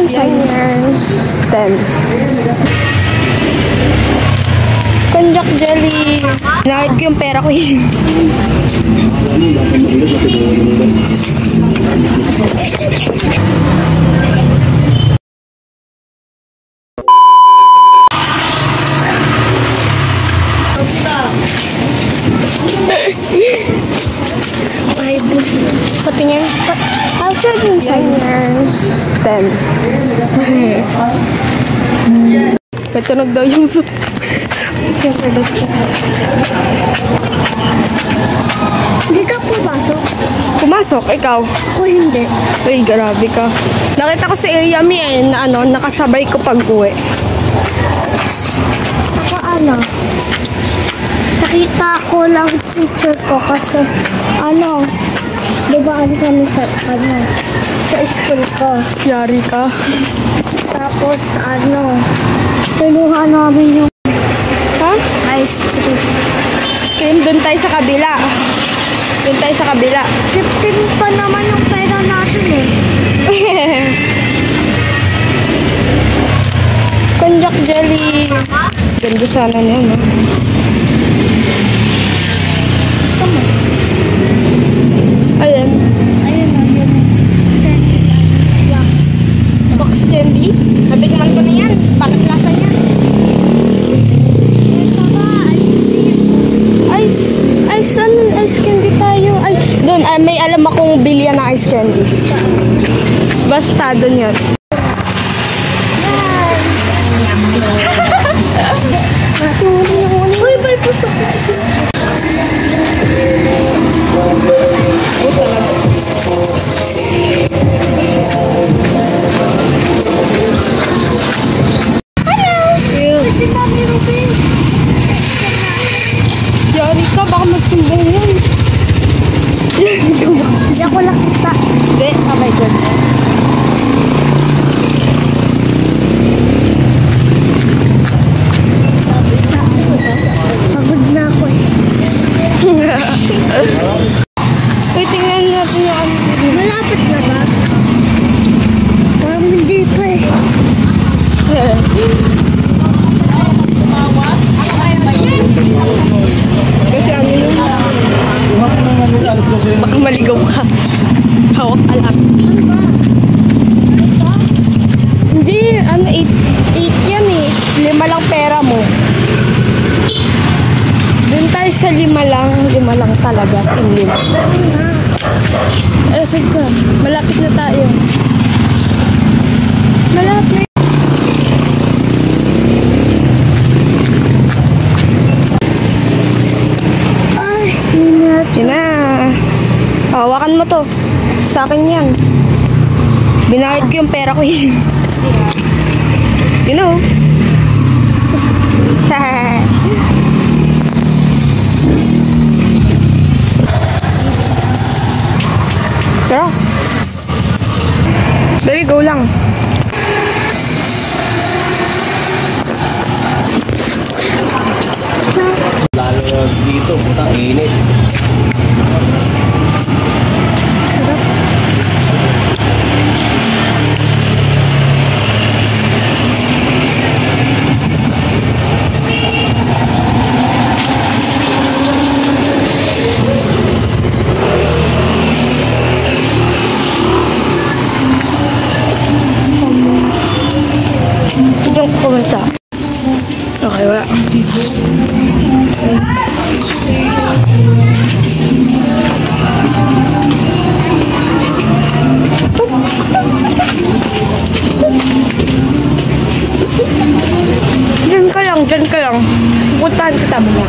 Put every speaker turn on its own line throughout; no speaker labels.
design. 10. Konjac jelly. Nakit ko yung pera ko yun. Patingin. How should you design? 10. May tunog daw yung soup.
Hindi ka pumasok?
Pumasok? Ikaw?
Ako hindi.
Uy, grabe ka. Nakita ko si Yami na nakasabay ko pag-uwi.
Ako nakita ko lang picture ko kasi dumaan kami sa school ko.
Yari ka.
Tapos pinuha namin yung ice cream.
Doon tayo sa kabila.
15 pa naman yung pera natin
Konjac jelly. Ganda sana niya, no?
Sama.
Ayan. Box candy. Natikman ko na yan. Bakit lasa niya? Ice candy tayo. Ay, doon. May alam akong bilya na ice candy. Basta doon yun.
Uy, may pusok. Kasi Mami Ruben.
Yari ka, baka magsumbong yan.
Hindi ako nakita.
Hindi, kamay dyan.
Pagod na ako
Uy, tingnan natin yung ano.
Malapit na ba? Parang hindi pa
Kasi ano yun? Baka maligaw ka. Hawak alap. Hindi, 8 yan eh. 5 lang pera mo. Doon tayo sa 5 lang. 5 lang talaga. Sa 5. Sige, malapit na tayo. Malapit. Yun na. Hawakan mo to. Sa akin yan. Binayad ko yung pera ko yun. You know. Pero baby, go lang.
Lalo dito, putang init.
Sarap. Yung kumanta. Okay, wala. Diyan ka lang. Puntahan kita mo.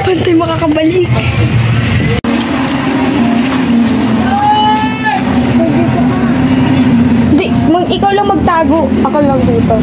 Pantay makakabalik. Hindi, ikaw lang magtago. Ako lang dito.